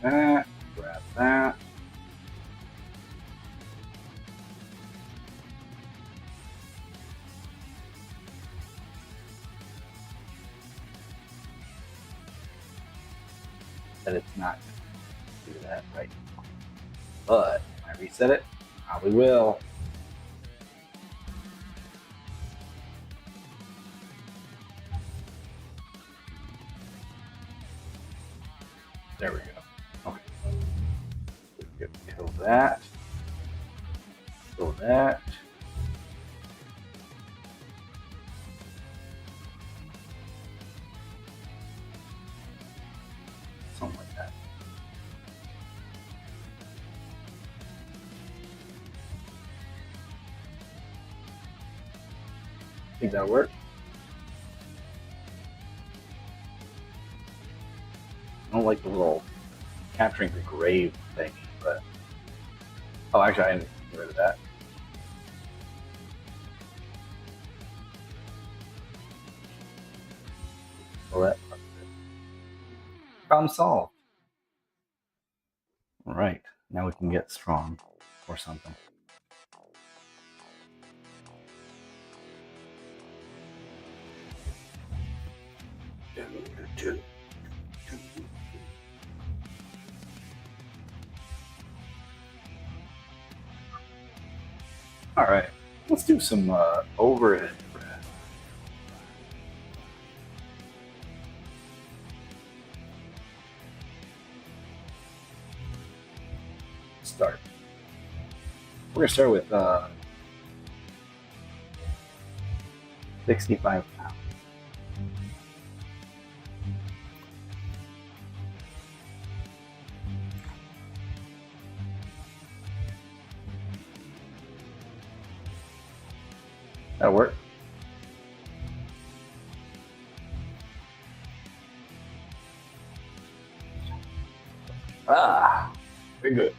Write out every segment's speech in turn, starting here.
that, grab that. That it's not going to do that right now. But when I reset it, probably will. There we go. Okay. Kill that. Kill that. Something like that. Think that'll work? I don't like the little capturing the grave thing, but oh, actually, I didn't get rid of that. Well, that problem solved. All right, now we can get strong or something. All right, let's do some overhead press. Start. We're gonna start with 65 pounds. That'll work. Very good.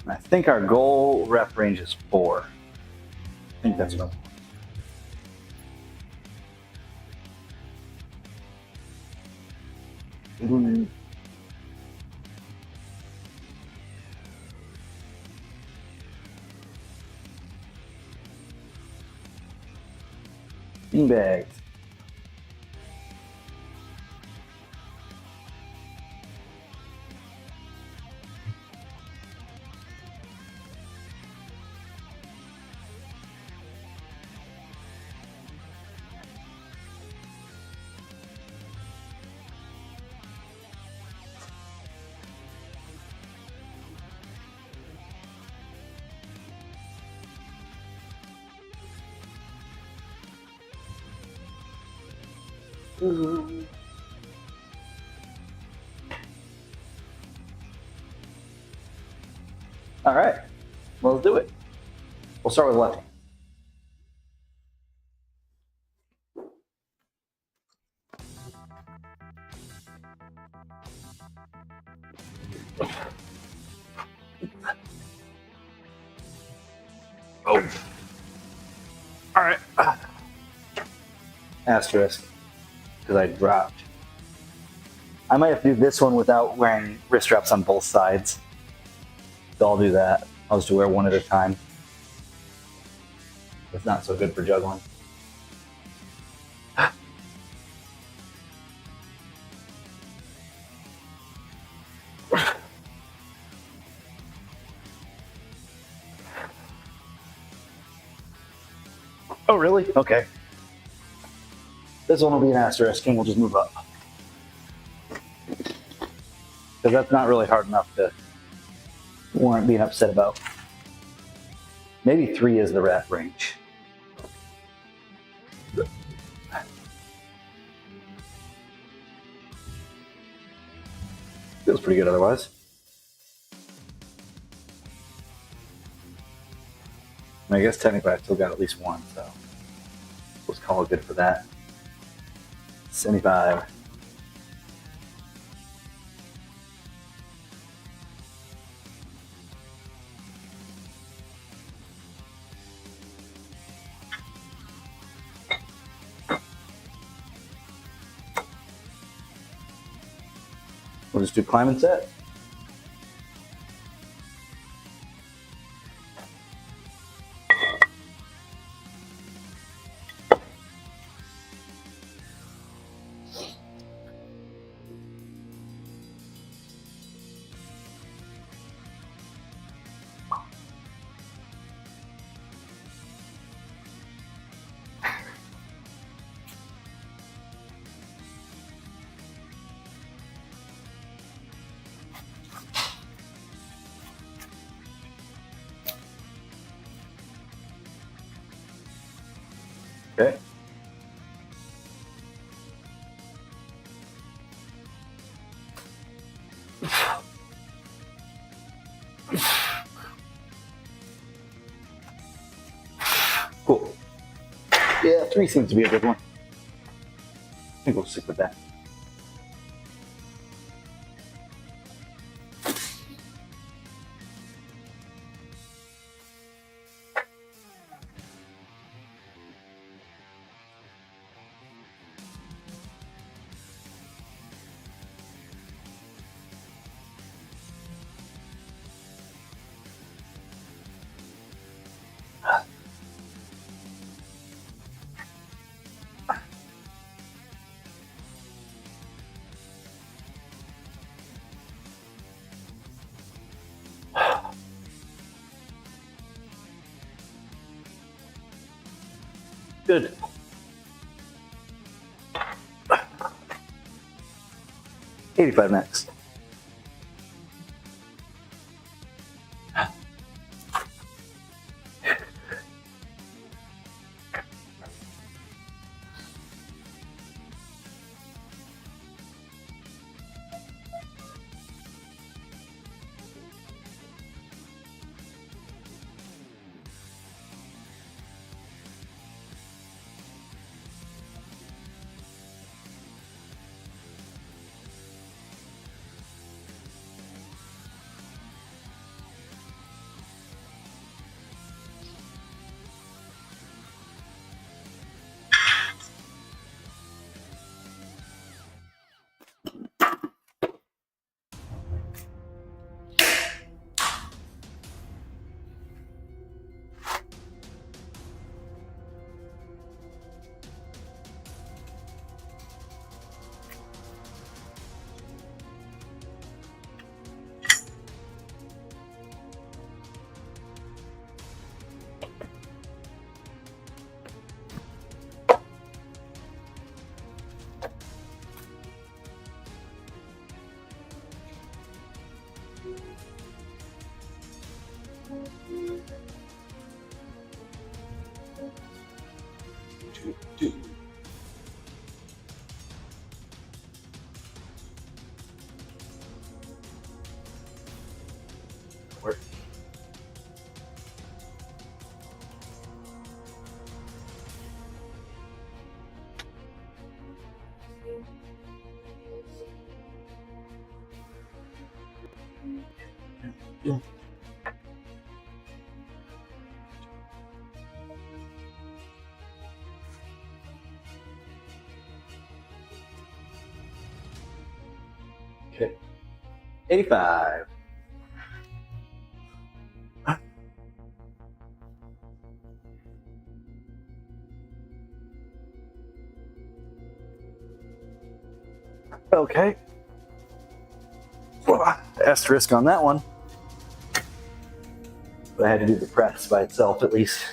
I think our goal rep range is 4. I think that's what. Beanbags. All right, well, let's do it. We'll start with lefty. Oh. All right. Asterisk, because I dropped. I might have to do this one without wearing wrist straps on both sides. So I'll do that. I'll just wear one at a time. It's not so good for juggling. Oh, really? Okay. This one will be an asterisk, and we'll just move up. Because that's not really hard enough to warrant being upset about. Maybe 3 is the rep range. Feels pretty good otherwise. I guess technically I still got at least one, so let's call it good for that. 75. We'll just do climb and set. Okay. Cool. Yeah, 3 seems to be a good one. I think we'll stick with that. Good. $85 next. Work. Yeah. Okay. 85. Okay. Asterisk on that one. But I had to do the press by itself at least.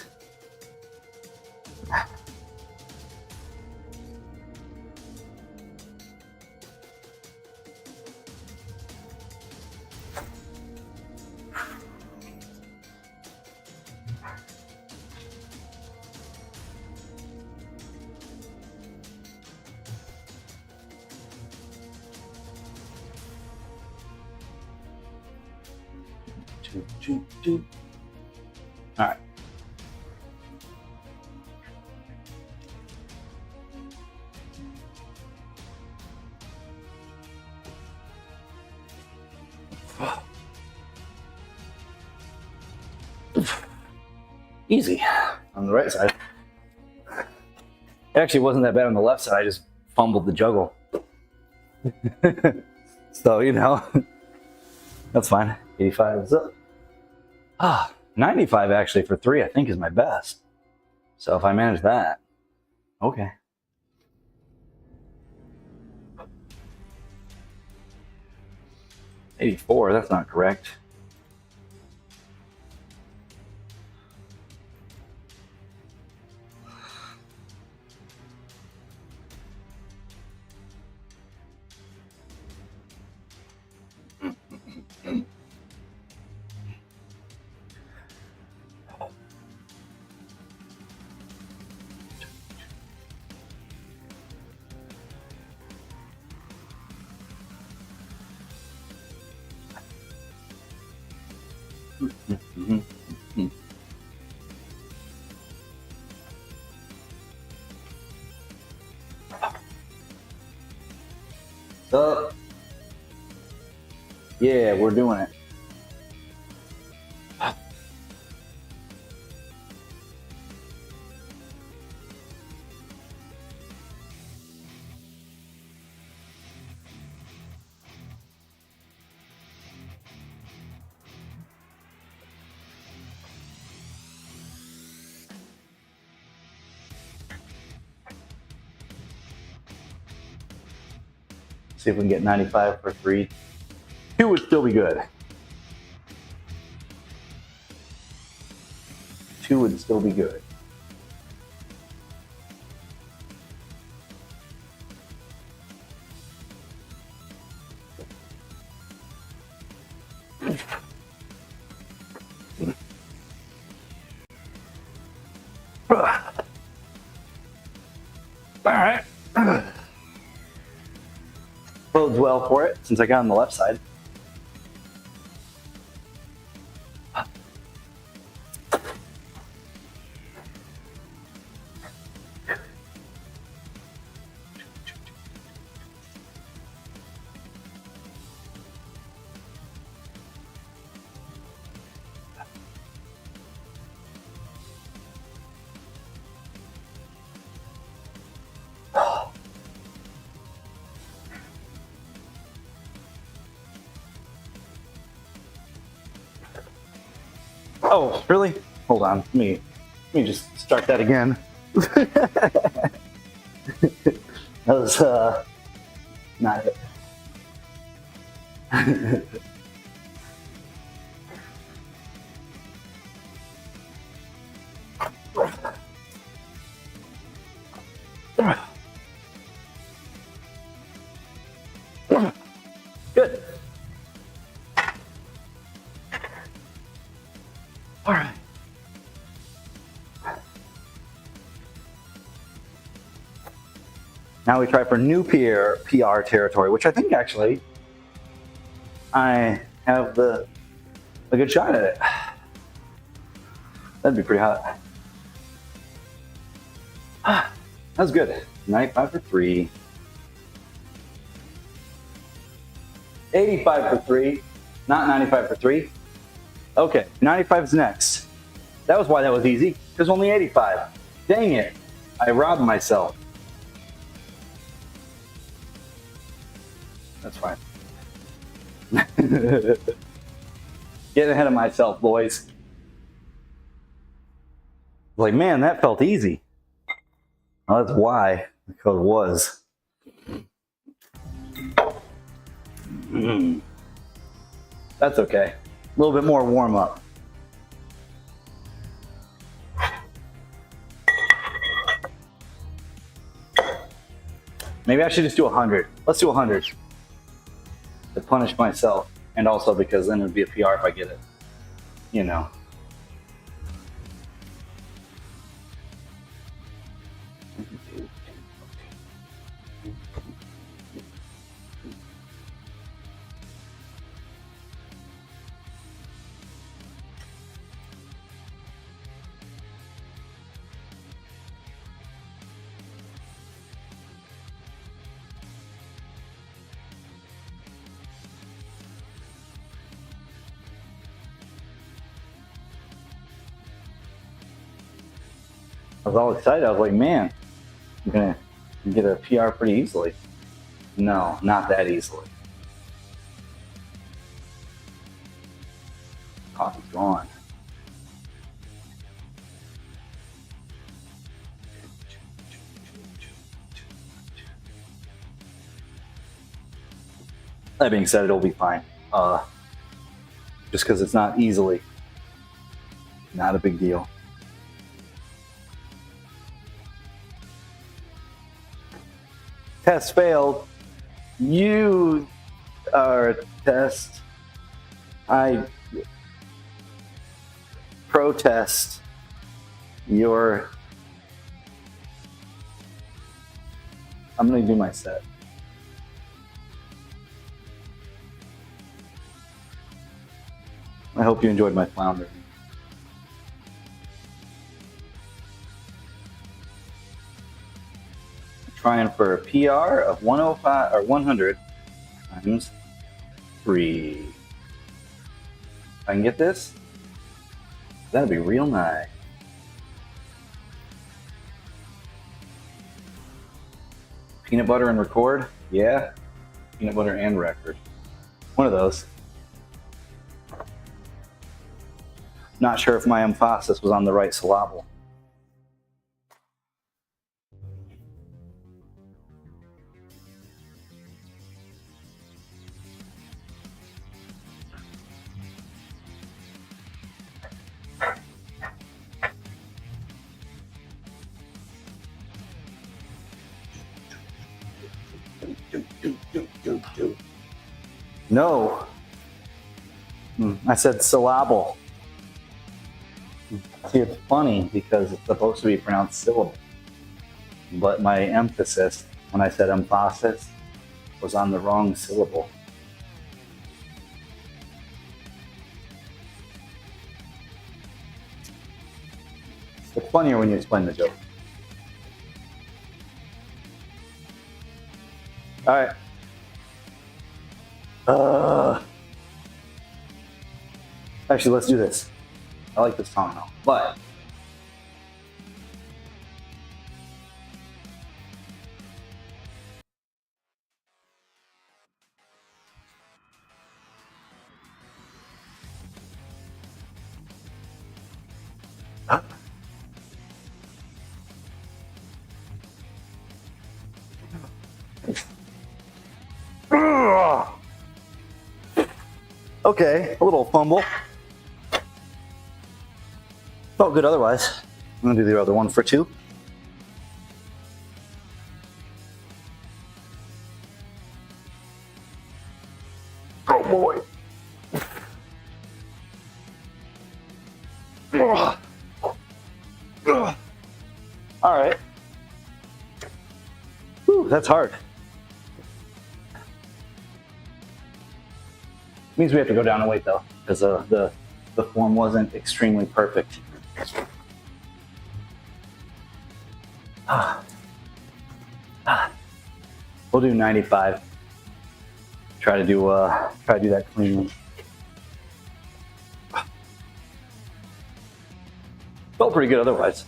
All right. Easy on the right side. It actually wasn't that bad on the left side. I just fumbled the juggle. So, you know, that's fine. 85 is up. 95 actually for 3 I think is my best. So if I manage that, okay. $84, that's not correct. So, yeah, we're doing it. See if we can get 95 for 3. 2 would still be good. 2 would still be good. All right. Bodes well for it since I got on the left side. Oh, really? Hold on. Let me just start that again. That was not it. Good. All right. Now we try for new PR territory, which I think actually I have a good shot at it. That'd be pretty hot. That's good. 95 for 3. 85 for 3, not 95 for 3. Okay, 95 is next. That was why that was easy. There's only 85. Dang it. I robbed myself. That's fine. Getting ahead of myself, boys. Like, man, that felt easy. Well, that's why the code was. That's okay. A little bit more warm up. Maybe I should just do 100. Let's do 100 to punish myself, and also because then it would be a PR if I get it. You know. I was all excited. I was like, man, I'm gonna get a PR pretty easily. No, not that easily. Coffee's gone. That being said, it'll be fine. Just because it's not easily. Not a big deal. Test failed. You are a test. I protest your... I'm going to do my set. I hope you enjoyed my flounder. Trying for a PR of 105 or 100 times 3. If I can get this, that'd be real nice. Peanut butter and record? Yeah. Peanut butter and record. One of those. Not sure if my emphasis was on the right syllable. No. I said syllable. See, it's funny because it's supposed to be pronounced syllable. But my emphasis when I said emphasis was on the wrong syllable. It's funnier when you explain the joke. All right. Actually, let's do this. I like this song though, but okay, a little fumble. Felt good otherwise. I'm gonna do the other one for 2. Oh boy. All right. Whew, that's hard. Means we have to go down in weight though, because the form wasn't extremely perfect. We'll do 95. Try to do that cleanly. Felt pretty good otherwise.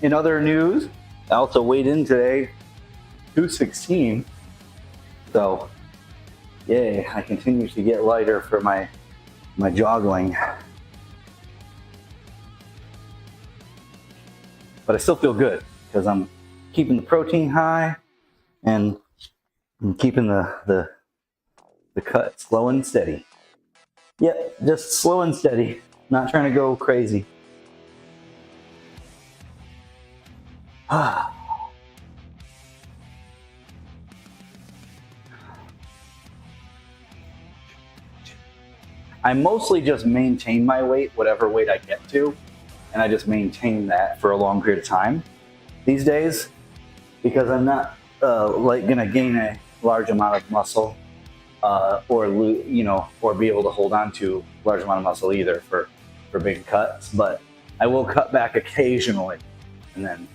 In other news, I also weighed in today, 216. So, yay, I continue to get lighter for my joggling. But I still feel good because I'm keeping the protein high and I'm keeping the cut slow and steady. Yep, just slow and steady, not trying to go crazy. I mostly just maintain my weight, whatever weight I get to, and I just maintain that for a long period of time these days, because I'm not like gonna gain a large amount of muscle or be able to hold on to a large amount of muscle either for big cuts. But I will cut back occasionally and then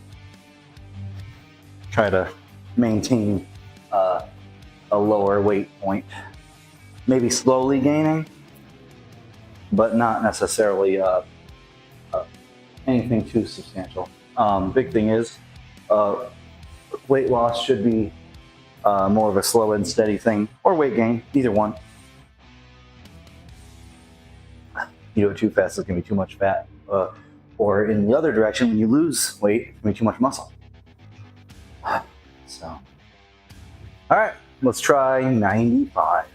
try to maintain a lower weight point, maybe slowly gaining, but not necessarily anything too substantial. Big thing is weight loss should be more of a slow and steady thing, or weight gain, either one. You do it too fast, it's gonna be too much fat. Or in the other direction, when you lose weight, it's gonna be too much muscle. So, all right, let's try 95.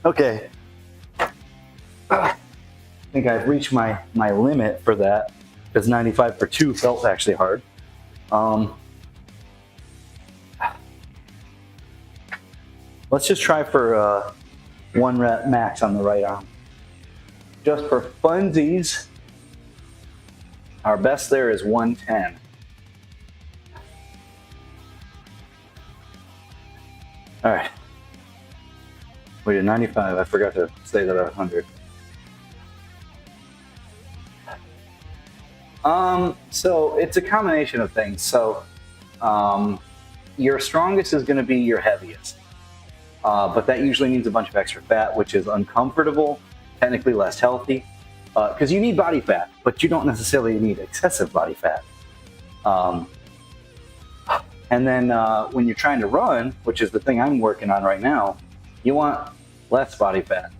Okay. I think I've reached my limit for that, because 95 for 2 felt actually hard. Let's just try for 1 rep max on the right arm. Just for funsies, our best there is 110. All right. We did 95. I forgot to say that at 100. So it's a combination of things. So your strongest is going to be your heaviest, but that usually means a bunch of extra fat, which is uncomfortable, technically less healthy, because you need body fat, but you don't necessarily need excessive body fat. And then when you're trying to run, which is the thing I'm working on right now, you want less body fat.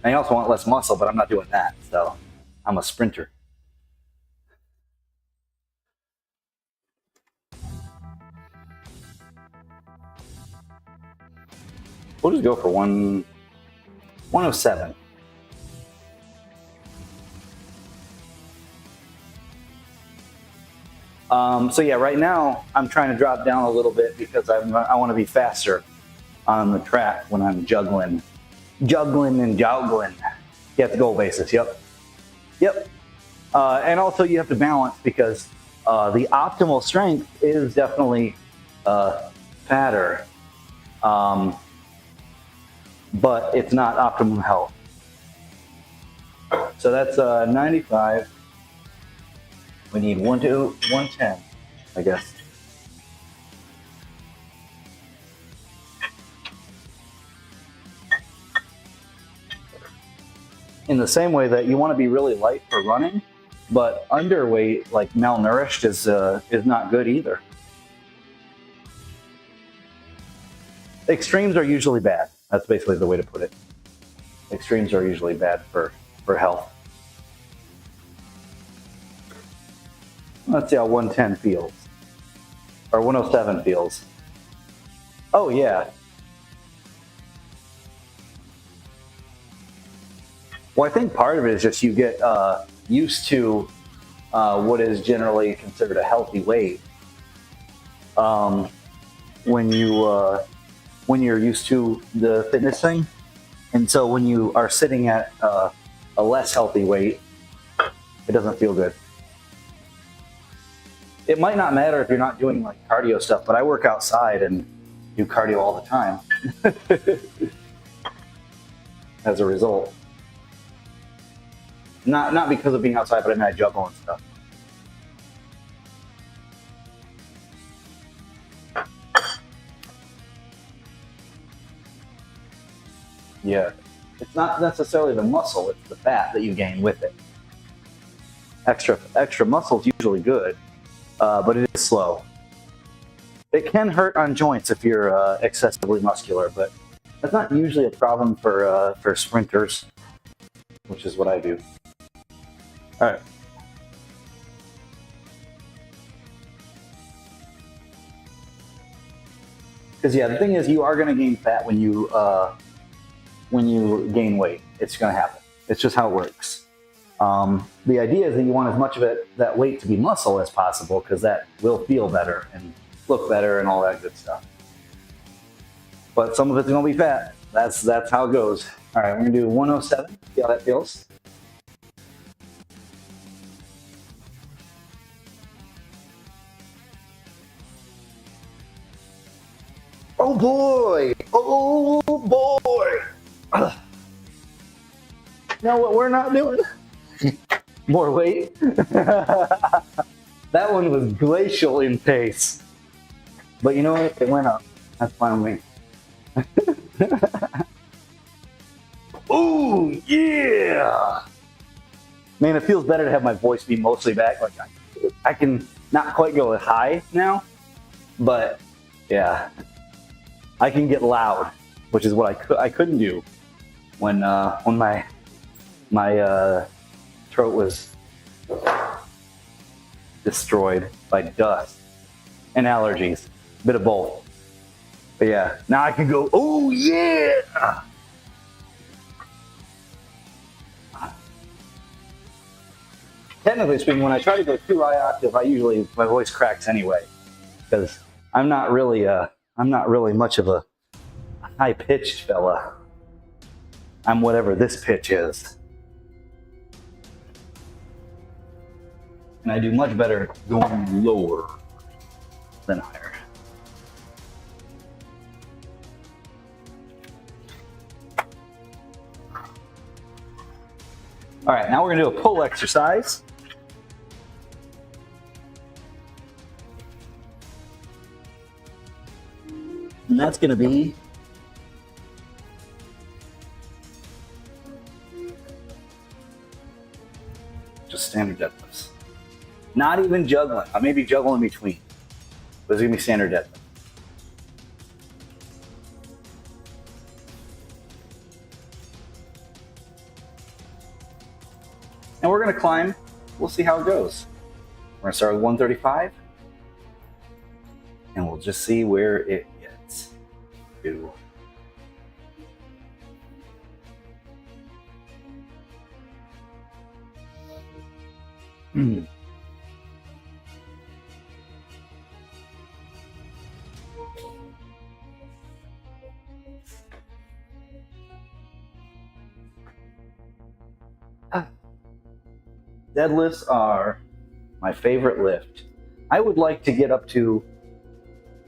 And you also want less muscle, but I'm not doing that, so I'm a sprinter. We'll just go for 107. So yeah, right now I'm trying to drop down a little bit because I want to be faster on the track when I'm juggling and joggling. You have to goal basis. Yep. And also you have to balance, because the optimal strength is definitely fatter, but it's not optimum health. So that's 95. We need 110, I guess. In the same way that you want to be really light for running, but underweight, like malnourished, is not good either. Extremes are usually bad. That's basically the way to put it. Extremes are usually bad for health. Let's see how 110 feels. Or 107 feels. Oh yeah. Well, I think part of it is just you get used to what is generally considered a healthy weight when you're used to the fitness thing, and so when you are sitting at a less healthy weight, it doesn't feel good. It might not matter if you're not doing like cardio stuff, but I work outside and do cardio all the time as a result. Not because of being outside, but I mean I juggle and stuff. Yeah, it's not necessarily the muscle, it's the fat that you gain with it. Extra muscle is usually good, but it is slow. It can hurt on joints if you're excessively muscular, but that's not usually a problem for sprinters, which is what I do. All right. Because yeah, the thing is, you are going to gain fat when you gain weight. It's going to happen. It's just how it works. The idea is that you want as much of that weight to be muscle as possible, because that will feel better and look better and all that good stuff. But some of it's going to be fat. That's how it goes. All right, we're going to do 107. See how that feels. Oh boy! Oh boy! Ugh. You know what we're not doing? More weight. That one was glacial in pace. But you know what? It went up. That's fine with me. Ooh, yeah! Man, it feels better to have my voice be mostly back. Like I can not quite go high now, but yeah, I can get loud, which is what I couldn't do when my throat was destroyed by dust and allergies, a bit of both. But yeah, now I can go, oh yeah! Technically speaking, when I try to go too high octave, my voice cracks anyway, because I'm not really much of a high-pitched fella. I'm whatever this pitch is. And I do much better going lower than higher. All right, now we're gonna do a pull exercise. And that's gonna be just standard deadlifts. Not even juggling. I may be juggling in between, but it's gonna be standard deadlift. And we're gonna climb. We'll see how it goes. We're gonna start with 135, and we'll just see where it gets to. Deadlifts are my favorite lift. I would like to get up to,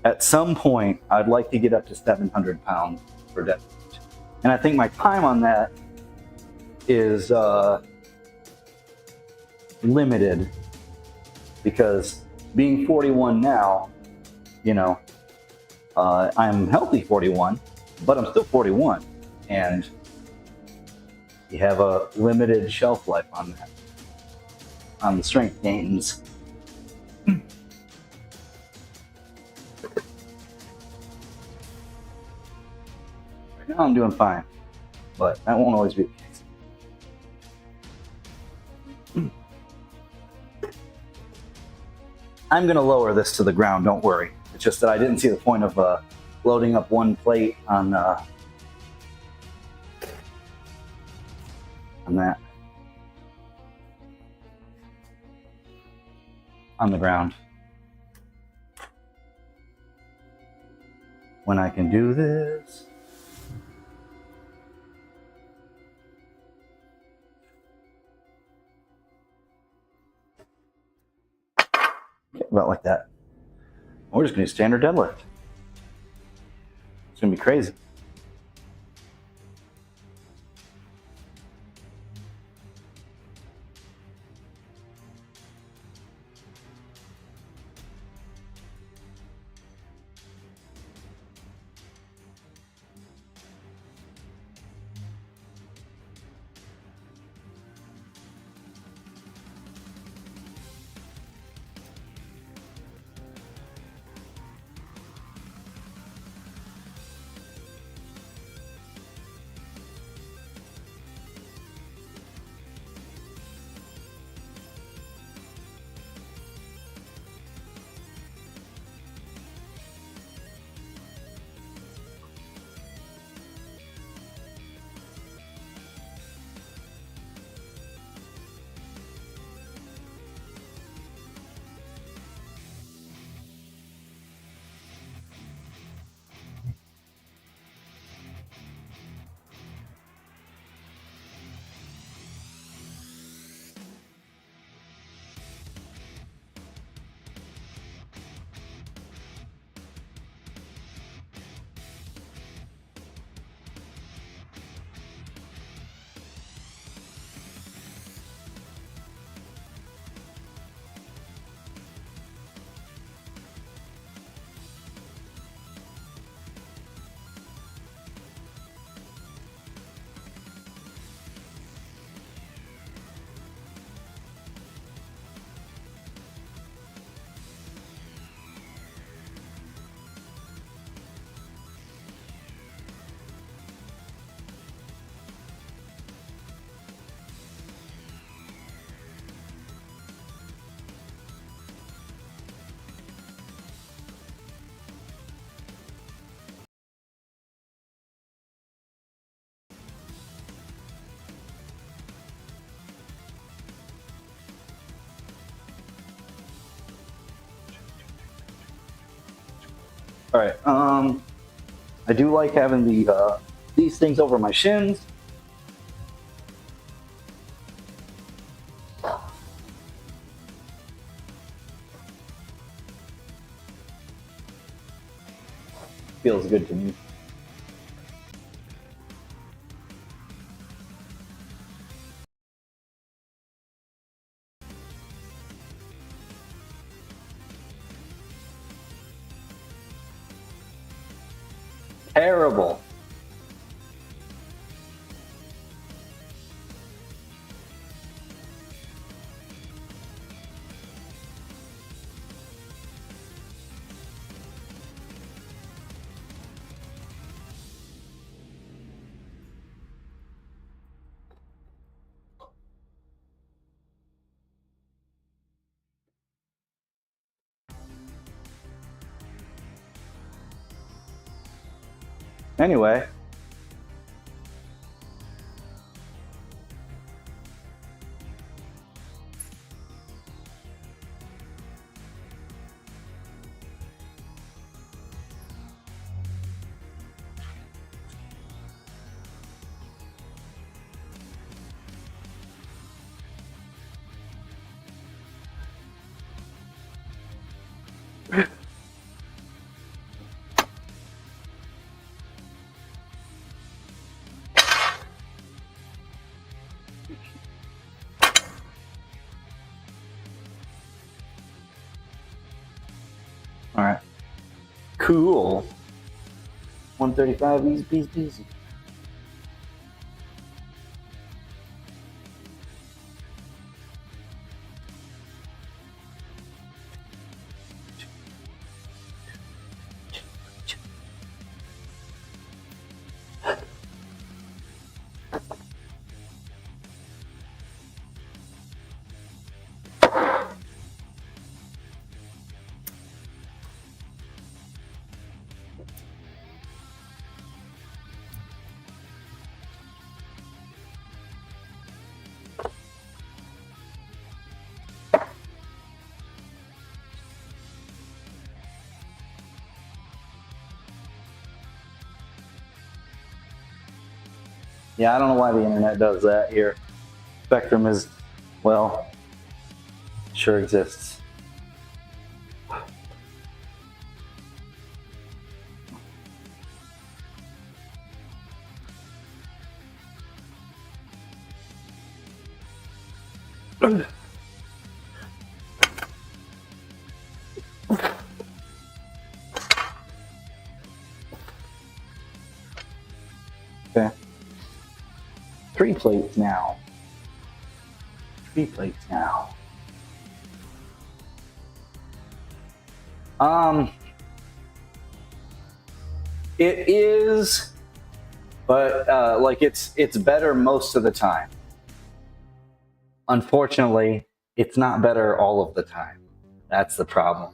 at some point, I'd like to get up to 700 pounds for deadlift. And I think my time on that is limited, because being 41 now, you know, I'm healthy 41, but I'm still 41. And you have a limited shelf life on that, on the strength gains. Right now I'm doing fine, but that won't always be the case. I'm gonna lower this to the ground, don't worry. It's just that I didn't see the point of loading up one plate on that. On the ground. When I can do this. Okay, about like that. We're just gonna do standard deadlift. It's gonna be crazy. All right. I do like having these things over my shins. Feels good to me. Terrible. Anyway. All right. Cool. 135, easy peasy peasy. Yeah, I don't know why the internet does that here. Spectrum is, well, sure exists. Okay. 3 plates now. 3 plates now. It is, but like it's better most of the time. Unfortunately, it's not better all of the time. That's the problem.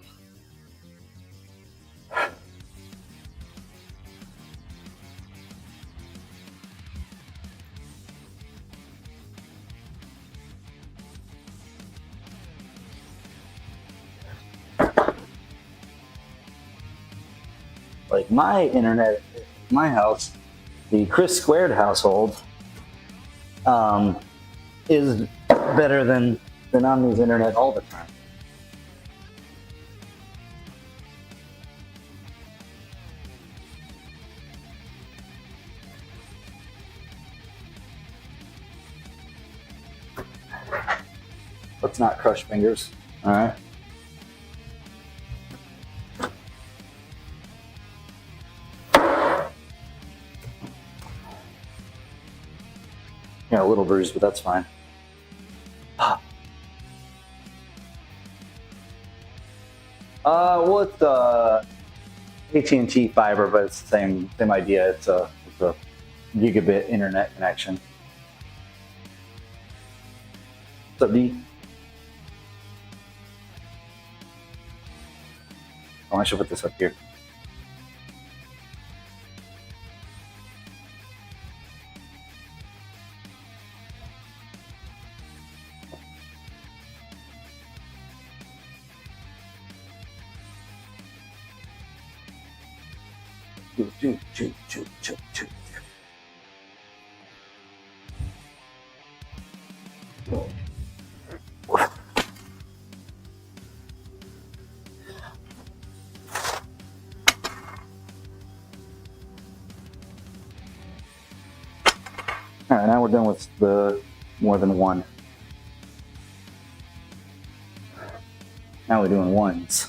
Like my internet, my house, the Chris Squared household, is better than Omni's internet all the time. Let's not crush fingers. All right. Yeah, a little bruised, but that's fine. Well, it's AT&T fiber, but it's the same idea. It's a gigabit internet connection. What's up, D? Oh, I should put this up here. All right, now we're done with the more than one. Now we're doing ones.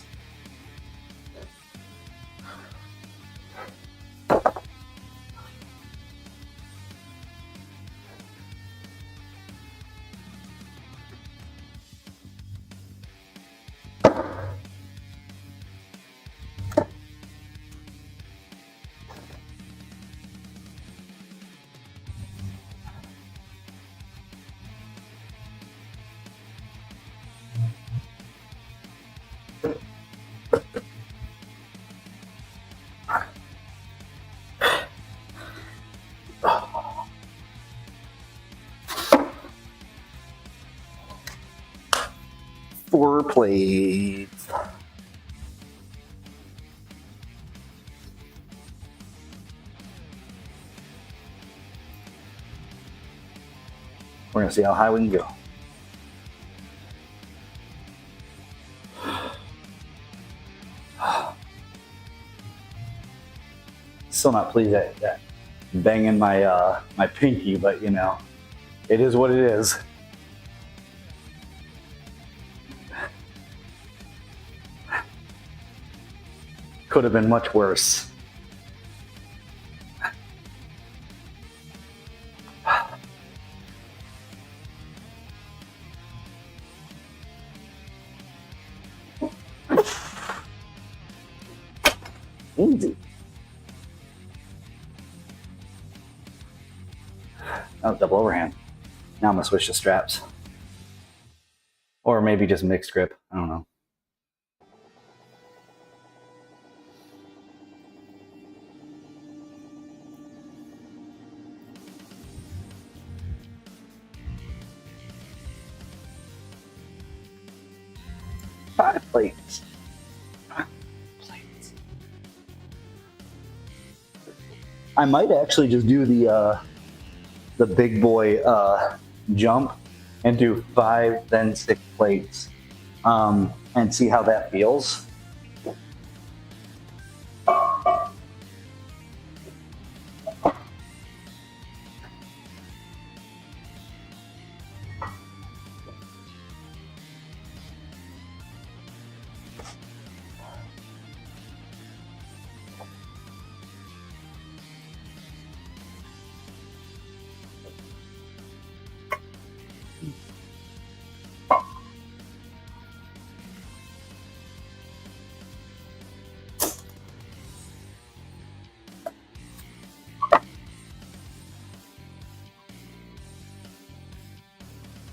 Four plates. We're gonna see how high we can go. Still not pleased at that banging my my pinky, but you know, it is what it is. Could have been much worse. Easy. Oh, double overhand. Now I'm gonna switch to straps. Or maybe just mixed grip, I don't know. Five plates. I might actually just do the big boy jump and do 5, then 6 plates, and see how that feels.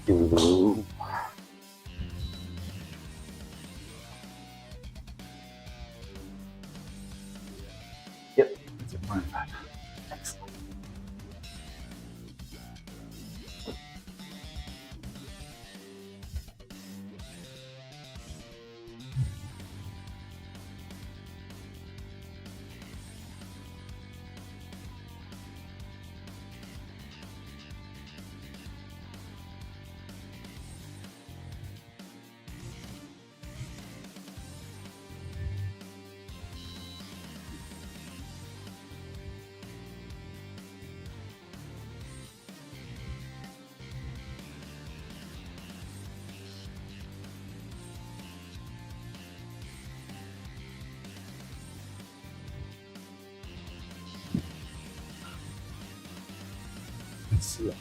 Ooh. Yep, that's a 1.5. Excellent. Let's see.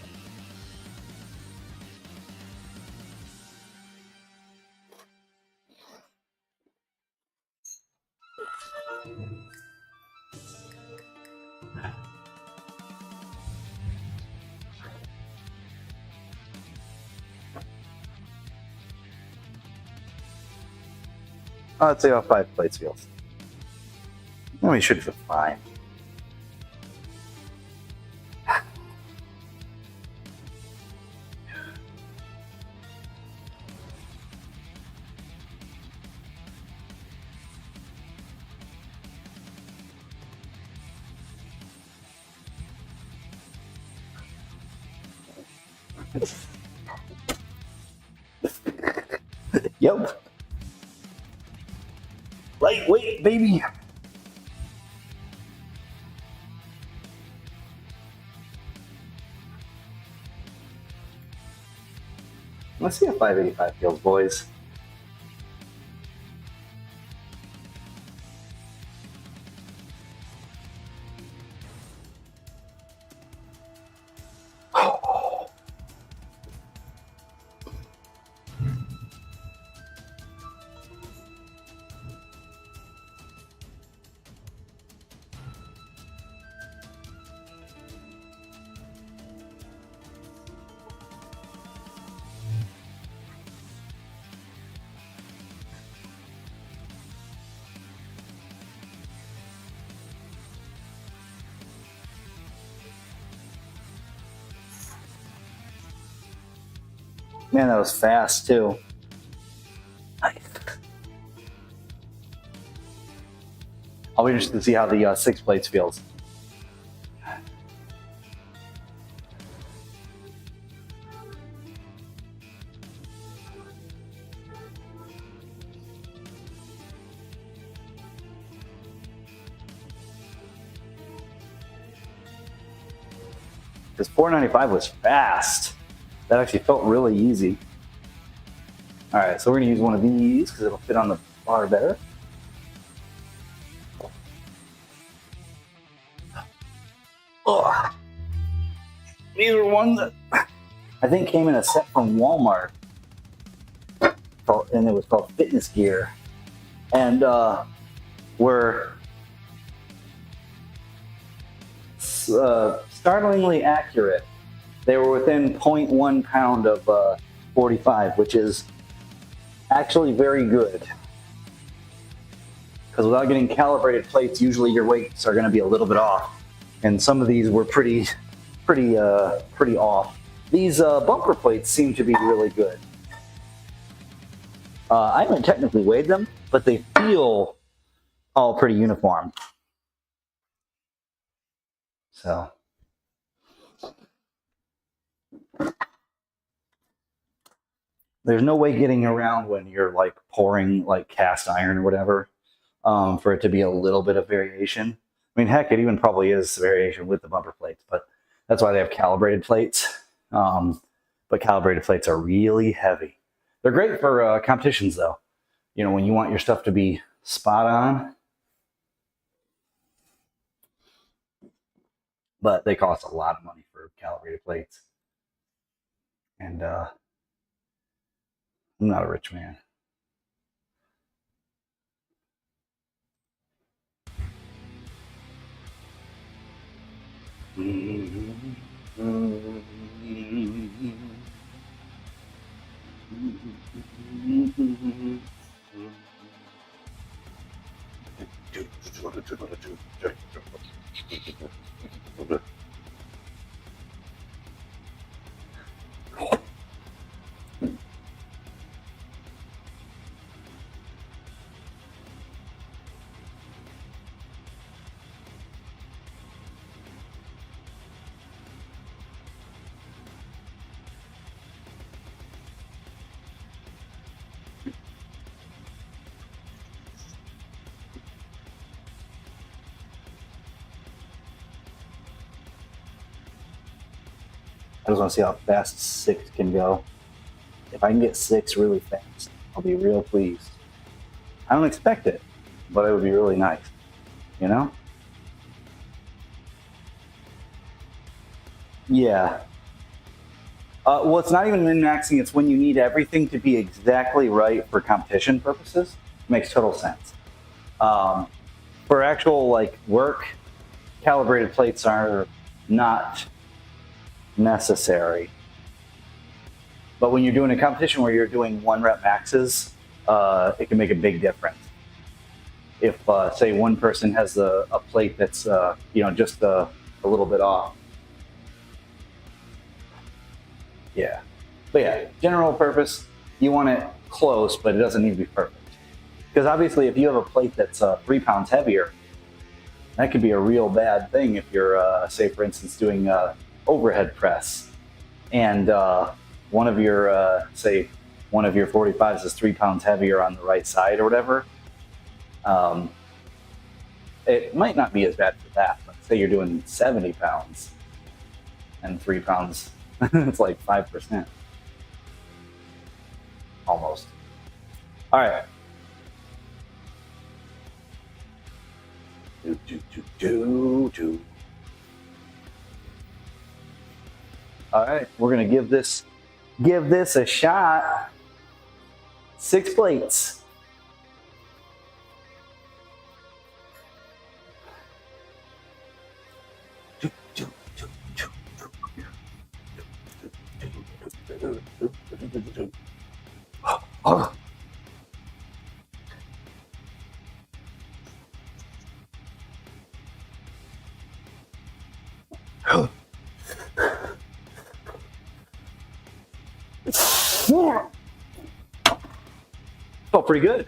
I'd say about 5 plates feels. Well, we should be fine. Yep. Lightweight, baby. Let's see how 585 feels, boys. Man, that was fast too. I'll be interested to see how the 6 plates feels. Because 495 was fast. That actually felt really easy. All right, so we're gonna use one of these because it'll fit on the bar better. Oh, these are ones that I think came in a set from Walmart, and it was called Fitness Gear, and were startlingly accurate. They were within 0.1 pound of 45, which is actually very good. Because without getting calibrated plates, usually your weights are going to be a little bit off. And some of these were pretty off. These bumper plates seem to be really good. I haven't technically weighed them, but they feel all pretty uniform. So. There's no way getting around when you're like pouring like cast iron or whatever for it to be a little bit of variation. I mean, heck, it even probably is variation with the bumper plates, but that's why they have calibrated plates. But calibrated plates are really heavy. They're great for competitions though. You know, when you want your stuff to be spot on. But they cost a lot of money for calibrated plates. And I'm not a rich man. I just want to see how fast 6 can go. If I can get 6 really fast, I'll be real pleased. I don't expect it, but it would be really nice, you know? Yeah. Well, it's not even min-maxing, it's when you need everything to be exactly right for competition purposes. Makes total sense. For actual like work, calibrated plates are not necessary. But when you're doing a competition where you're doing 1 rep maxes, it can make a big difference. If say one person has a plate that's you know, just a little bit off. Yeah. But yeah, general purpose, you want it close, but it doesn't need to be perfect. Because obviously if you have a plate that's 3 pounds heavier, that could be a real bad thing if you're, say for instance, doing overhead press. and one of your, say, one of your 45s is 3 pounds heavier on the right side or whatever, it might not be as bad for that. But say you're doing 70 pounds and 3 pounds, it's like 5%. Almost. All right. All right, we're gonna give this a shot. 6 plates. Oh. Felt pretty good.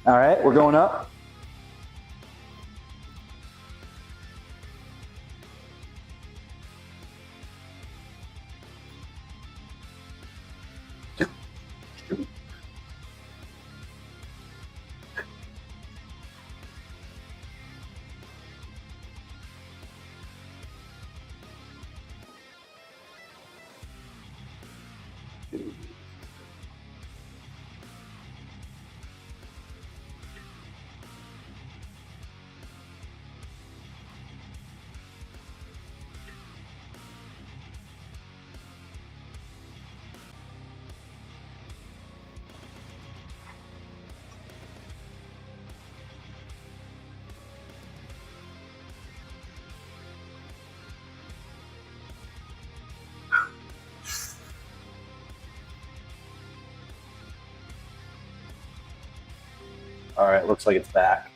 All right, we're going up. All right, looks like it's back.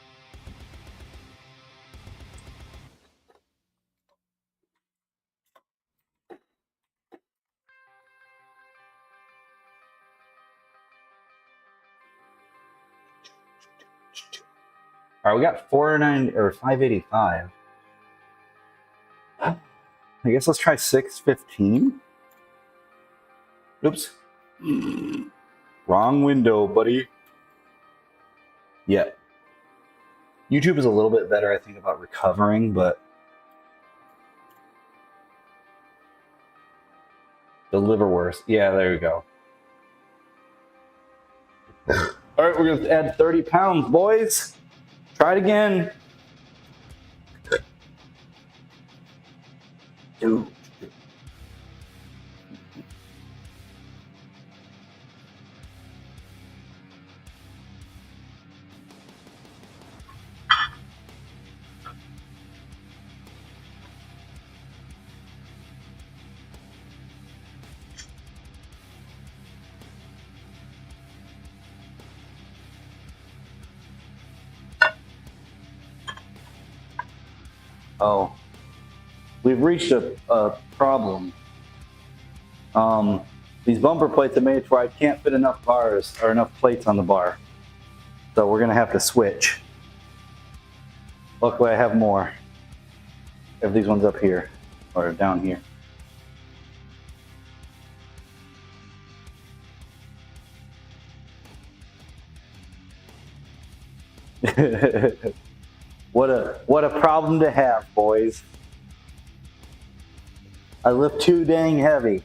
All right, we got 409 or 585. I guess let's try 615. Oops. Wrong window, buddy. Yeah. YouTube is a little bit better, I think, about recovering, but the liverwurst. Yeah, there we go. All right, we're going to add 30 pounds, boys. Try it again. Dude. Oh, we've reached a problem. These bumper plates are made where I can't fit enough bars or enough plates on the bar. So we're gonna have to switch. Luckily I have more. I have these ones up here, or down here. What a problem to have, boys. I lift too dang heavy.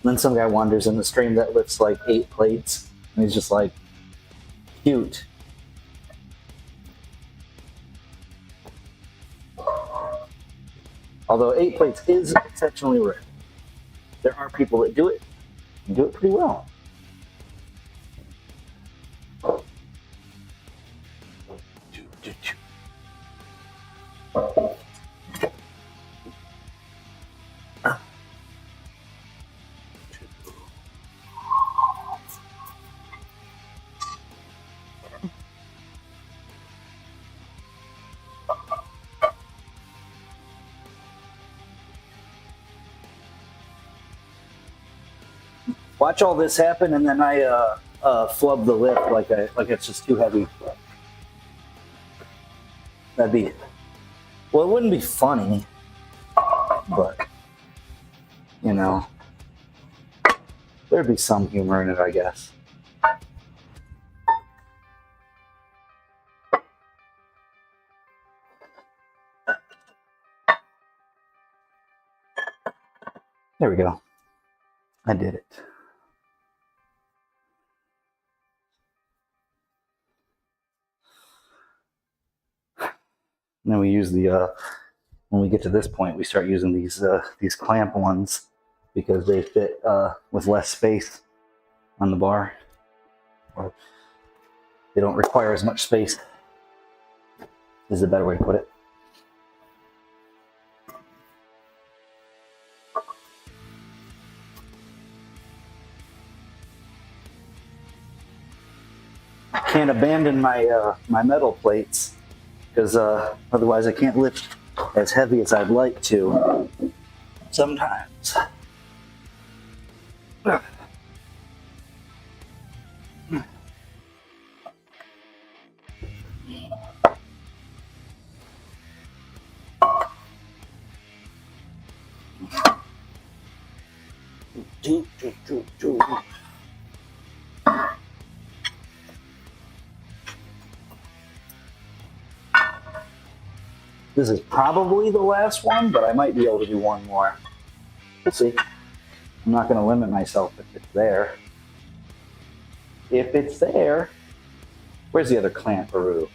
Then some guy wanders in the stream that lifts like 8 plates, and he's just like, cute. Although 8 plates is exceptionally rare. There are people that do it, and do it pretty well. Watch all this happen, and then I flub the lift like it's just too heavy. That'd be, well, it wouldn't be funny, but, you know, there'd be some humor in it, I guess. There we go. I did it. And then we use the, when we get to this point, we start using these clamp ones because they fit with less space on the bar. Or they don't require as much space, is a better way to put it. I can't abandon my my metal plates because otherwise I can't lift as heavy as I'd like to sometimes. This is probably the last one, but I might be able to do one more. We'll see. I'm not going to limit myself if it's there. If it's there, where's the other clamperoo?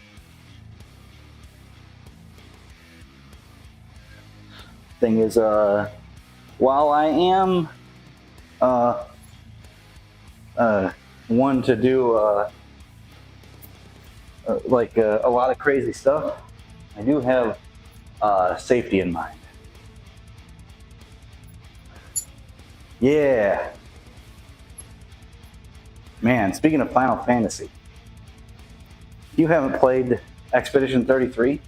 Thing is, while I am one to do like a lot of crazy stuff, I do have safety in mind. Yeah. Man, speaking of Final Fantasy, if you haven't played Expedition 33,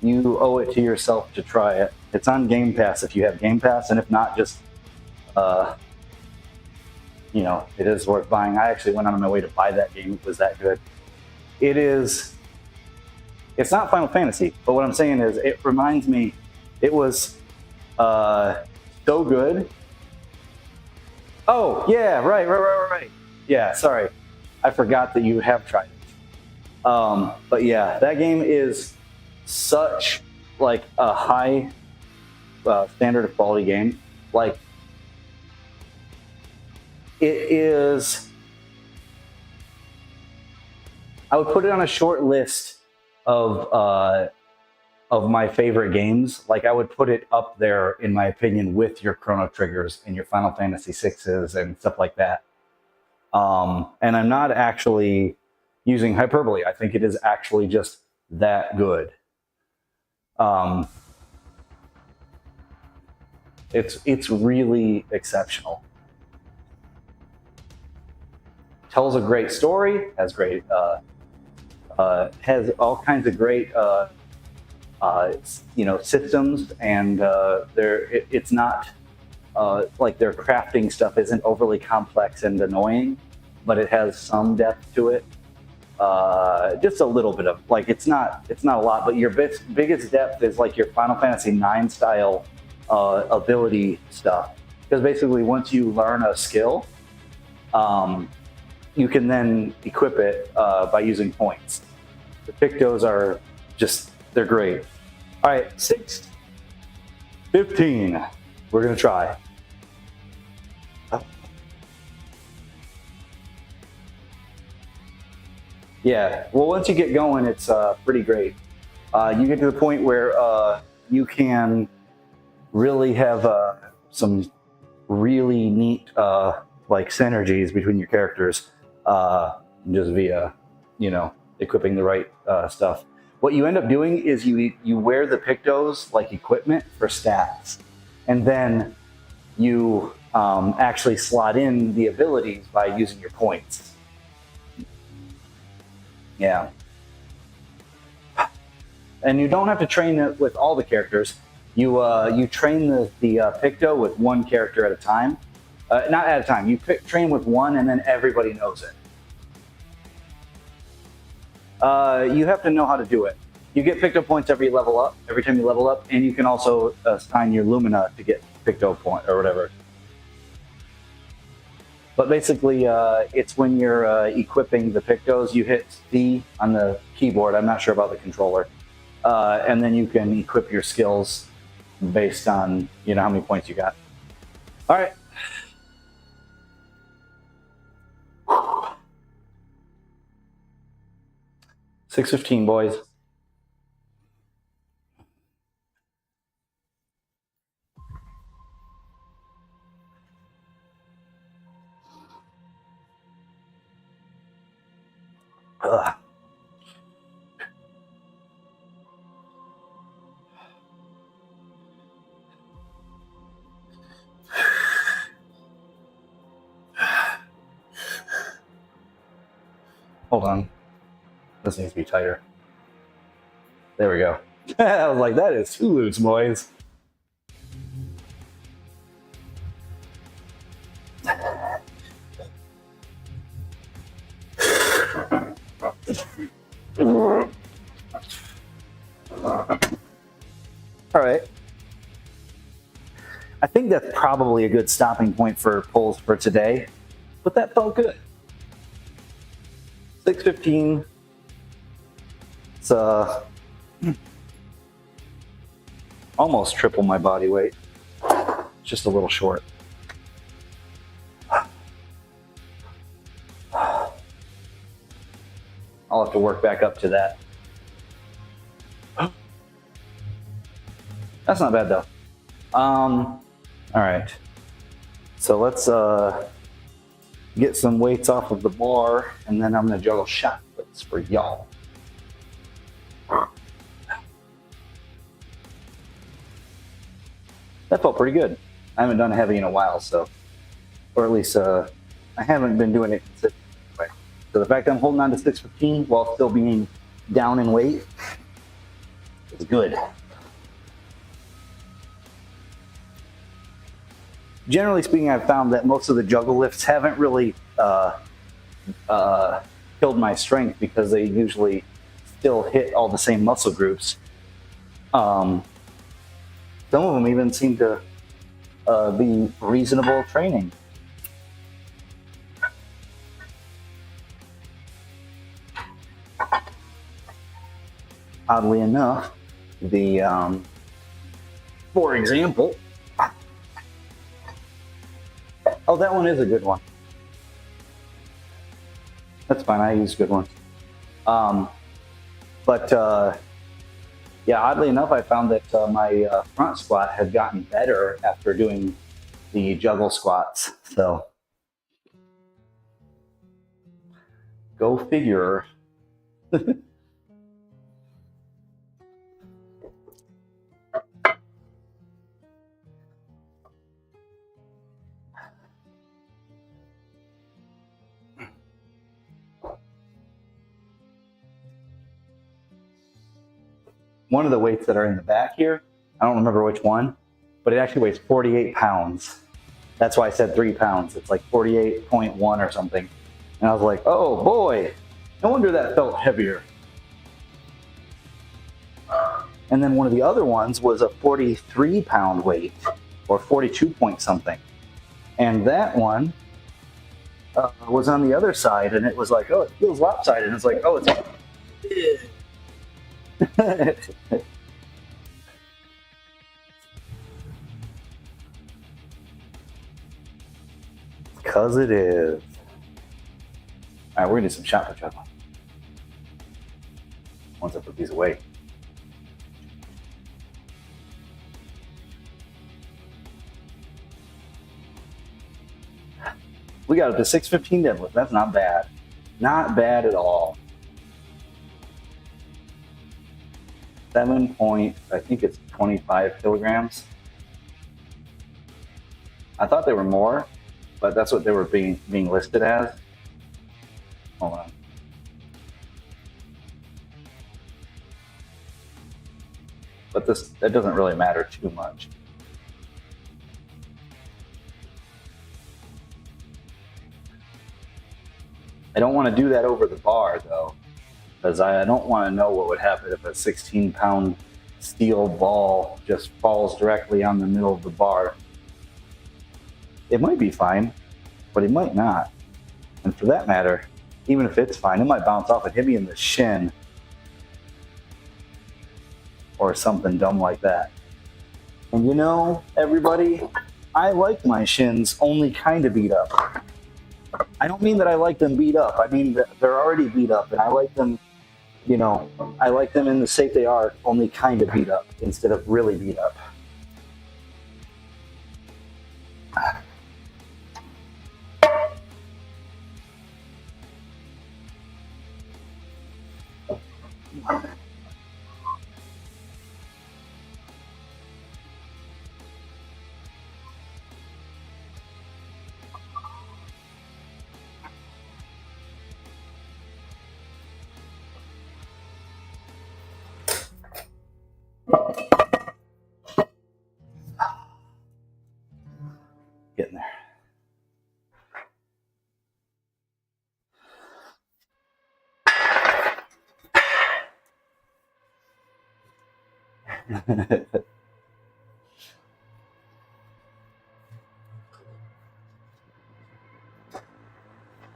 you owe it to yourself to try it. It's on Game Pass if you have Game Pass, and if not, just, you know, it is worth buying. I actually went on my way to buy that game. It was that good. It is, it's not Final Fantasy, but what I'm saying is it reminds me, it was so good. Oh, yeah, right. Yeah, sorry. I forgot that you have tried it. But yeah, that game is such like a high standard of quality game. Like, it is, I would put it on a short list of my favorite games. Like, I would put it up there, in my opinion, with your Chrono Triggers and your Final Fantasy VIs and stuff like that. And I'm not actually using hyperbole. I think it is actually just that good. It's really exceptional. Tells a great story, has great, has all kinds of great, you know, systems, and it's not like their crafting stuff isn't overly complex and annoying, but it has some depth to it. Just a little bit of, like, it's not a lot, but your biggest depth is like your Final Fantasy IX style ability stuff. Because basically, once you learn a skill, you can then equip it by using points. The Pictos are just, they're great. All right, 6, 15. We're gonna try. Yeah, well, once you get going, it's pretty great. You get to the point where you can really have some really neat like synergies between your characters just via, you know, equipping the right stuff. What you end up doing is you wear the Pictos like equipment for stats, and then you actually slot in the abilities by using your points. Yeah. And you don't have to train it with all the characters. You train the Picto with one character at a time. Not at a time. You train with one, and then everybody knows it. You have to know how to do it. you get picked up points every time you level up, and you can also assign your Lumina to get picked up point or whatever. But basically, it's when you're equipping the Pictos, you hit C on the keyboard. I'm not sure about the controller. And then you can equip your skills based on, you know, how many points you got. All right. $6.15, boys. Ugh. Hold on. This needs to be tighter. There we go. I was like, that is too loose, boys. All right. I think that's probably a good stopping point for pulls for today, but that felt good. 6.15. It's almost triple my body weight. Just a little short. I'll have to work back up to that. That's not bad though. All right. So let's get some weights off of the bar, and then I'm gonna juggle shot puts for y'all. That felt pretty good. I haven't done a heavy in a while, so, or at least I haven't been doing it consistently. So the fact that I'm holding on to 6.15 while still being down in weight is good. Generally speaking, I've found that most of the juggle lifts haven't really killed my strength because they usually still hit all the same muscle groups. Some of them even seem to be reasonable training. Oddly enough, for example, oh, that one is a good one. That's fine, I use good ones. Yeah, oddly enough, I found that my front squat had gotten better after doing the juggle squats. So, go figure. One of the weights that are in the back here, I don't remember which one, but it actually weighs 48 pounds. That's why I said 3 pounds. It's like 48.1 or something. And I was like, oh boy, no wonder that felt heavier. And then one of the other ones was a 43 pound weight, or 42 point something. And that one was on the other side, and it was like, oh, it feels lopsided. And it's like, oh, it's... Because it is. All right, we're gonna do some shot put juggling. Once I put these away. We got up to 6.15 deadlift. That's not bad. Not bad at all. 7 point, I think it's 25 kilograms. I thought they were more, but that's what they were being listed as. Hold on. But that doesn't really matter too much. I don't want to do that over the bar though. because I don't want to know what would happen if a 16-pound steel ball just falls directly on the middle of the bar. It might be fine, but it might not. And for that matter, even if it's fine, it might bounce off and hit me in the shin or something dumb like that. And you know, everybody, I like my shins only kind of beat up. I don't mean that I like them beat up. I mean that they're already beat up, and I like them, you know, I like them in the state they are, only kind of beat up instead of really beat up. Getting there.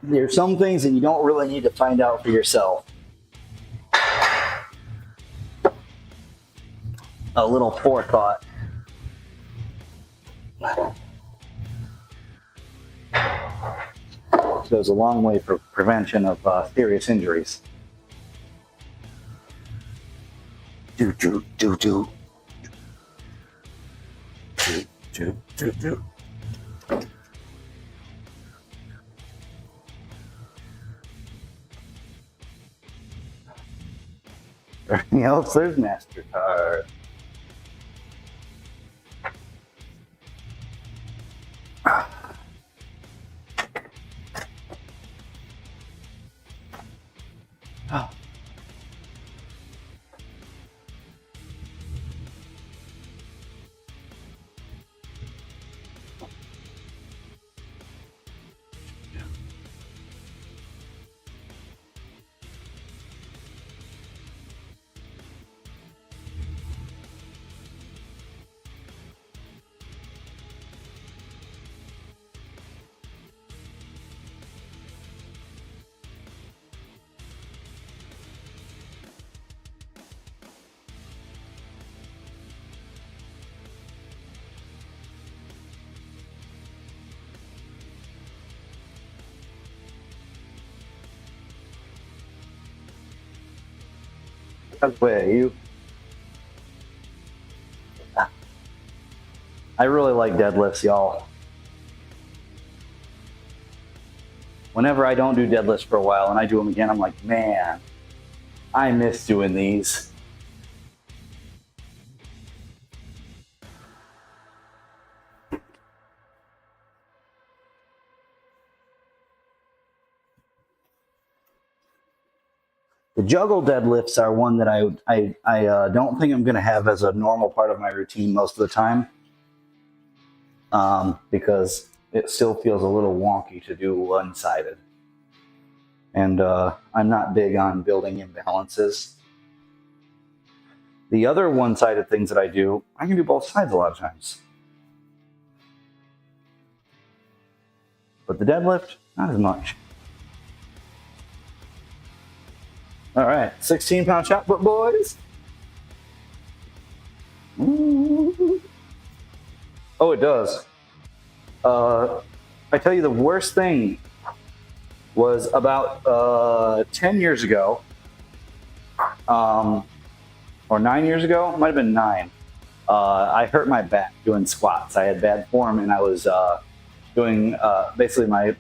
There's some things that you don't really need to find out for yourself. A little forethought goes a long way for prevention of serious injuries. Do. Everything else, there's MasterCard. Oh. Way, I really like deadlifts, y'all. Whenever I don't do deadlifts for a while and I do them again, I'm like, man, I miss doing these. The juggle deadlifts are one that I don't think I'm going to have as a normal part of my routine most of the time, because it still feels a little wonky to do one-sided. And I'm not big on building imbalances. The other one-sided things that I can do both sides a lot of times. But the deadlift, not as much. All right, 16-pound shot put, boys. Ooh. Oh, it does. I tell you, the worst thing was about 10 years ago, or 9 years ago, it might have been 9. I hurt my back doing squats. I had bad form, and I was doing basically my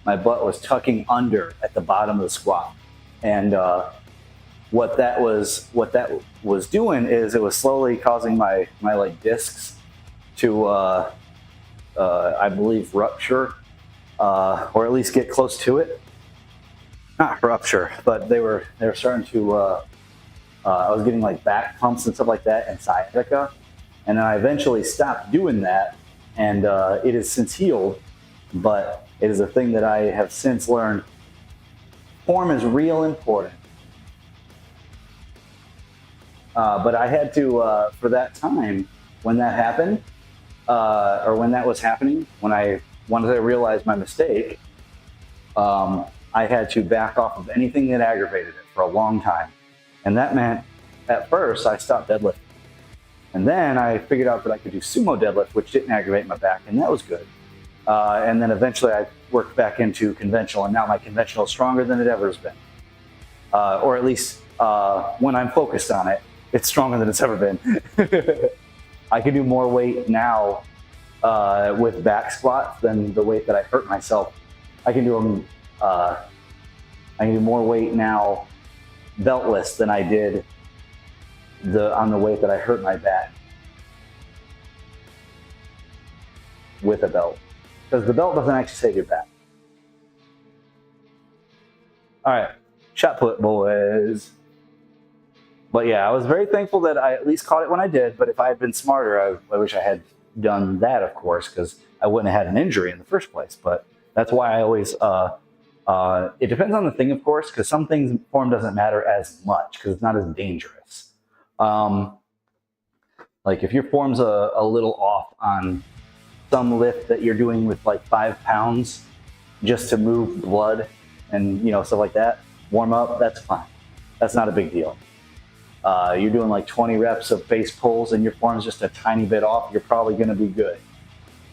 butt was tucking under at the bottom of the squat. And what that was doing is it was slowly causing my like discs to I believe rupture, or at least get close to it. Not rupture, but they were starting to I was getting like back pumps and stuff like that and sciatica, and then I eventually stopped doing that, and it has since healed. But it is a thing that I have since learned Form is real important. But I had to, for that time, when that happened, or when that was happening, once I realized my mistake, I had to back off of anything that aggravated it for a long time. And that meant, at first, I stopped deadlifting. And then I figured out that I could do sumo deadlift, which didn't aggravate my back, and that was good. And then eventually I worked back into conventional, and now my conventional is stronger than it ever has been. Or at least when I'm focused on it, it's stronger than it's ever been. I can do more weight now with back squats than the weight that I hurt myself. I can do more weight now beltless than I did on the weight that I hurt my back with a belt, because the belt doesn't actually save your back. All right, shot put, boys. But yeah, I was very thankful that I at least caught it when I did. But if I had been smarter, I wish I had done that, of course, because I wouldn't have had an injury in the first place. But that's why I always, it depends on the thing, of course, because some things form doesn't matter as much because it's not as dangerous. Like if your form's a little off on some lift that you're doing with like 5 pounds just to move blood and, you know, stuff like that, warm up, that's fine. That's not a big deal. You're doing like 20 reps of base pulls and your form's just a tiny bit off, you're probably going to be good.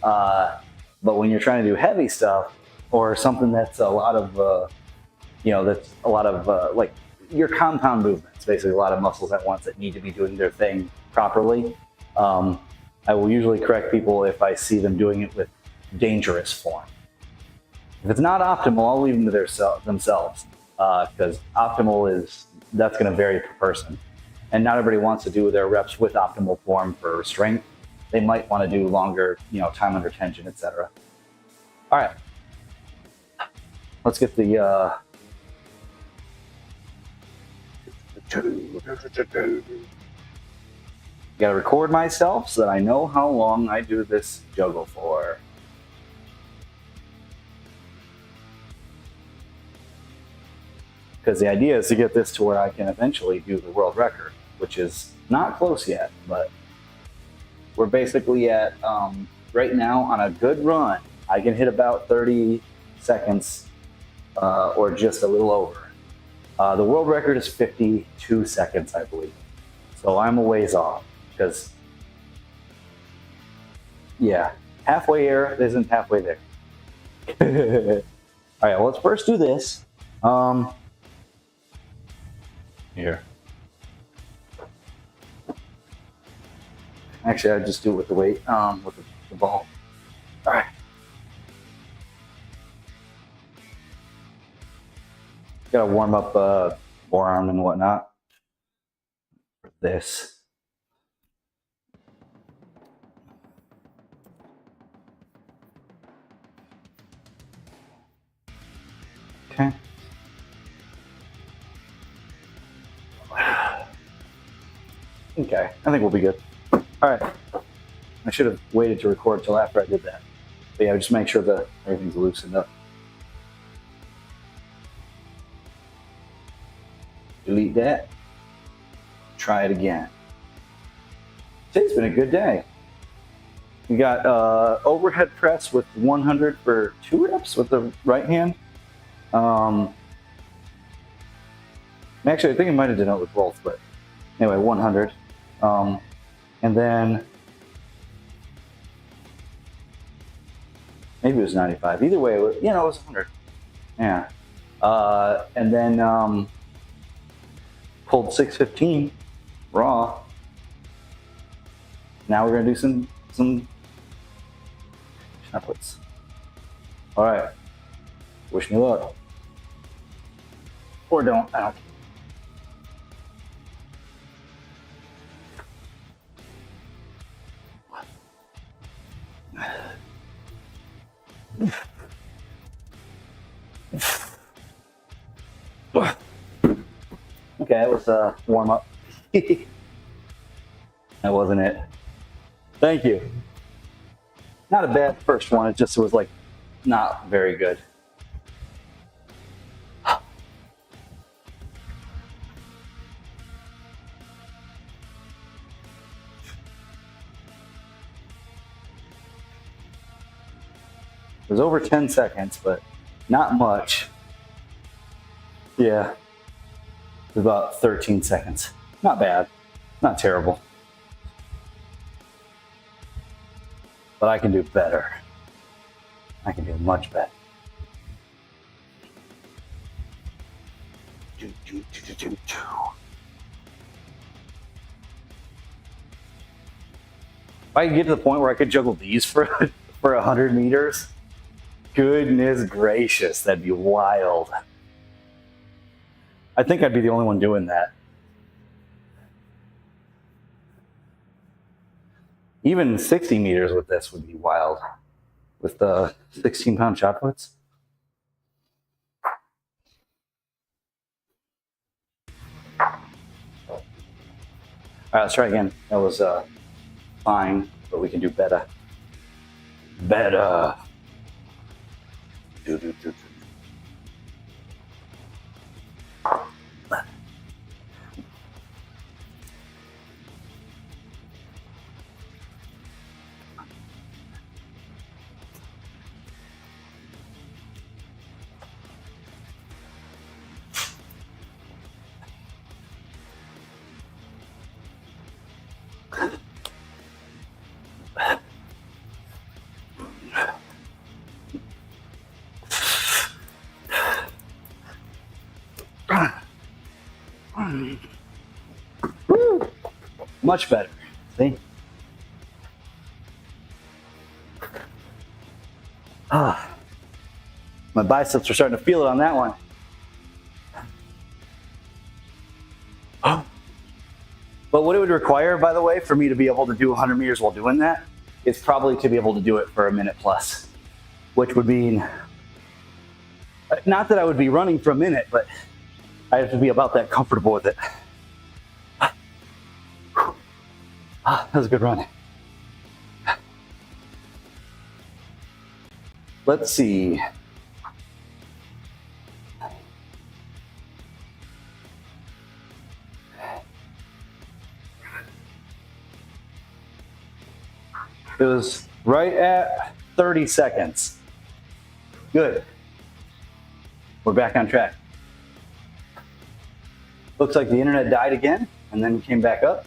But when you're trying to do heavy stuff or something that's a lot of, like your compound movements, basically a lot of muscles at once that need to be doing their thing properly. I will usually correct people if I see them doing it with dangerous form. If it's not optimal, I'll leave them to themselves, because optimal that's going to vary per person. And not everybody wants to do their reps with optimal form for strength. They might want to do longer, time under tension, etc. All right, let's get the gotta record myself so that I know how long I do this juggle for. Because the idea is to get this to where I can eventually do the world record, which is not close yet, but we're basically at, right now on a good run, I can hit about 30 seconds or just a little over. The world record is 52 seconds, I believe. So I'm a ways off because, yeah, halfway here isn't halfway there. All right, well, let's first do this. Here. Actually, I just do it with the weight, with the ball. All right. Gotta warm up forearm and whatnot for this. Okay. Okay, I think we'll be good. All right. I should have waited to record till after I did that. But yeah, just make sure that everything's loosened up. Delete that. Try it again. Today's been a good day. We got overhead press with 100 for 2 reps with the right hand. Actually, I think I might have done it with both, but anyway, 100. And then maybe it was 95. Either way, it was 100. Yeah. And then pulled 615 raw. Now we're gonna do some shot puts. All right. Wish me luck. Or don't. I don't. Okay, that was a warm up. That wasn't it. Thank you. Not a bad first one, it just was like not very good. was over 10 seconds, but not much. Yeah, it was about 13 seconds. Not bad, not terrible. But I can do better. I can do much better. If I could get to the point where I could juggle these for 100 meters, goodness gracious, that'd be wild. I think I'd be the only one doing that. Even 60 meters with this would be wild. With the 16-pound shot puts. All right, let's try again. That was fine, but we can do better. Better. Do. Woo. Much better. See? My biceps are starting to feel it on that one. But what it would require, by the way, for me to be able to do 100 meters while doing that, is probably to be able to do it for a minute plus, which would mean, not that I would be running for a minute, but I have to be about that comfortable with it. That was a good run. Let's see. It was right at 30 seconds. Good. We're back on track. Looks like the internet died again and then came back up.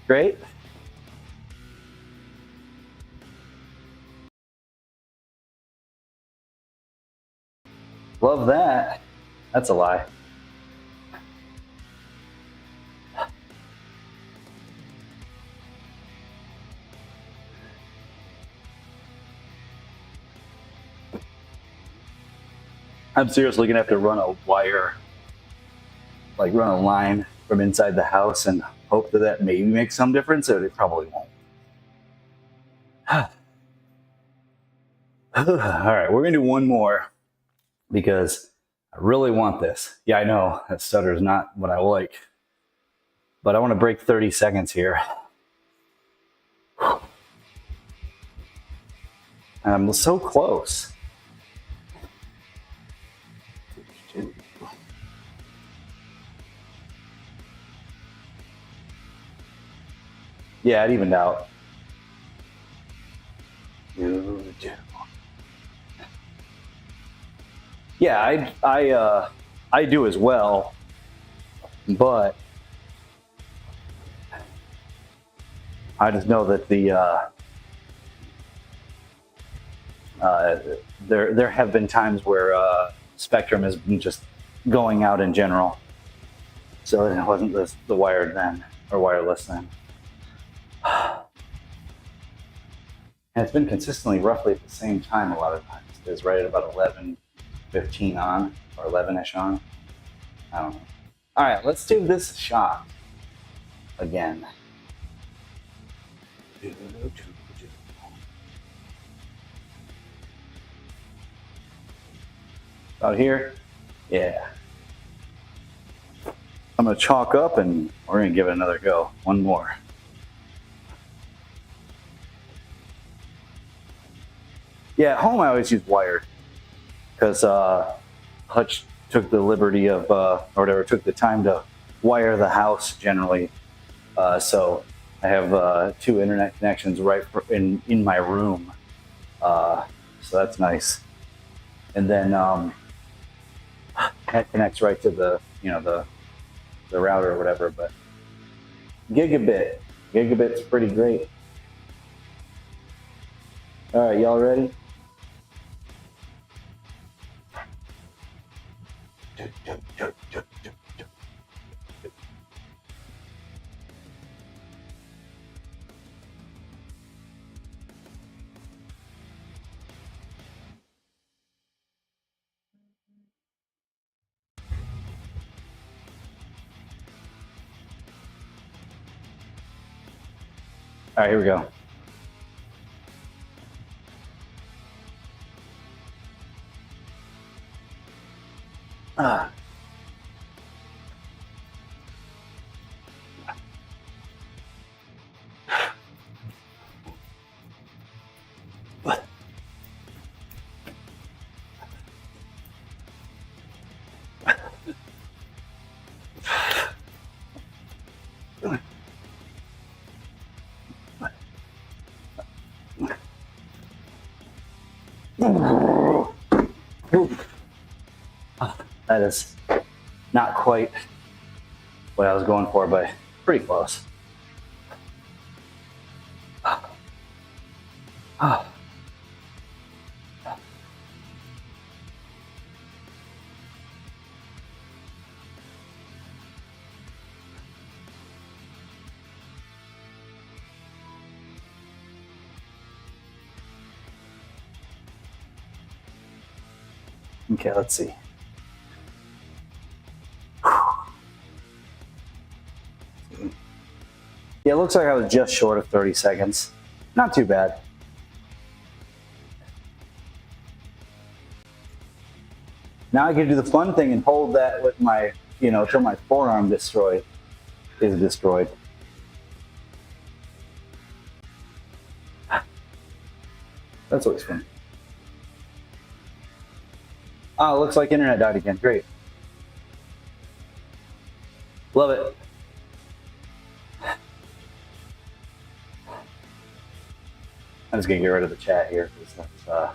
Great. Love that. That's a lie. I'm seriously gonna have to run a wire, like run a line from inside the house and hope that that maybe makes some difference, but it probably won't. All right, we're gonna do one more because I really want this. Yeah, I know that stutter is not what I like, but I want to break 30 seconds here. I'm so close. Yeah, it evened out. Yeah, I do as well, but I just know that the there have been times where Spectrum has been just going out in general, so it wasn't the wired then or wireless then. And it's been consistently roughly at the same time a lot of times. It's right at about 11:15 on, or 11-ish on. I don't know. All right, let's do this shot again. Out here? Yeah. I'm gonna chalk up and we're gonna give it another go. One more. Yeah, at home I always use wired because Hutch took the liberty of, or whatever, took the time to wire the house generally. So I have 2 internet connections right in my room. so that's nice. And then that connects right to the the router or whatever. But gigabit's pretty great. All right, y'all ready? All right, here we go. Ah. What? That is not quite what I was going for, but pretty close. Okay, let's see. Yeah, it looks like I was just short of 30 seconds. Not too bad. Now I can do the fun thing and hold that with my, till my forearm is destroyed. That's always fun. Oh, looks like internet died again. Great. Love it. I'm just gonna get rid of the chat here because that's all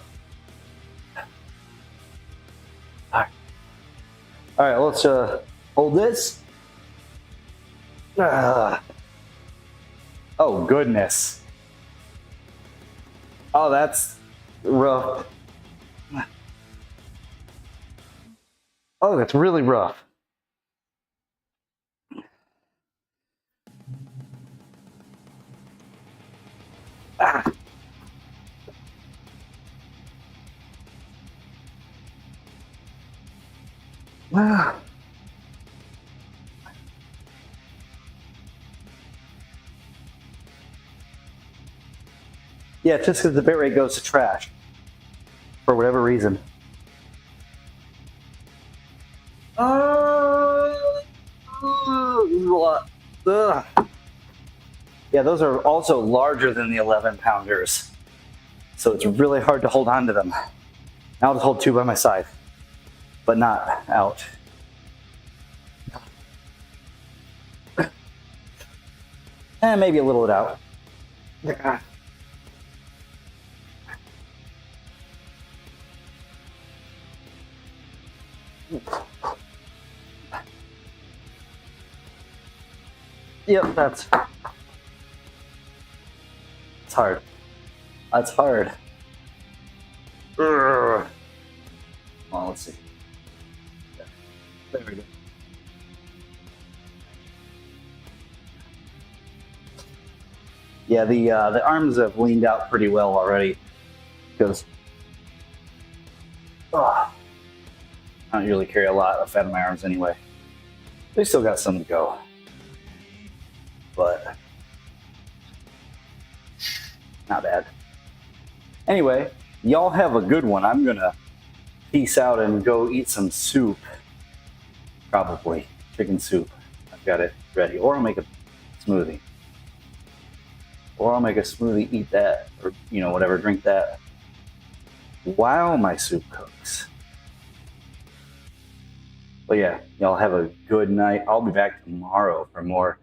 right, let's hold this. Oh goodness. Oh, that's rough. Oh, that's really rough. Ah. Wow. Yeah, just because the bitrate goes to trash for whatever reason. Yeah, those are also larger than the 11-pounders, so it's really hard to hold on to them. Now I'll just hold two by my side, but not out. And maybe a little bit out. Yep, that's hard. That's hard. Well, let's see. There we go. Yeah, the arms have leaned out pretty well already because I don't usually carry a lot of fat in my arms anyway. They still got some to go, but not bad. Anyway, y'all have a good one. I'm gonna peace out and go eat some soup. Probably chicken soup. I've got it ready, or I'll make a smoothie. Or I'll make a smoothie, eat that, or whatever, drink that while my soup cooks. But yeah, y'all have a good night. I'll be back tomorrow for more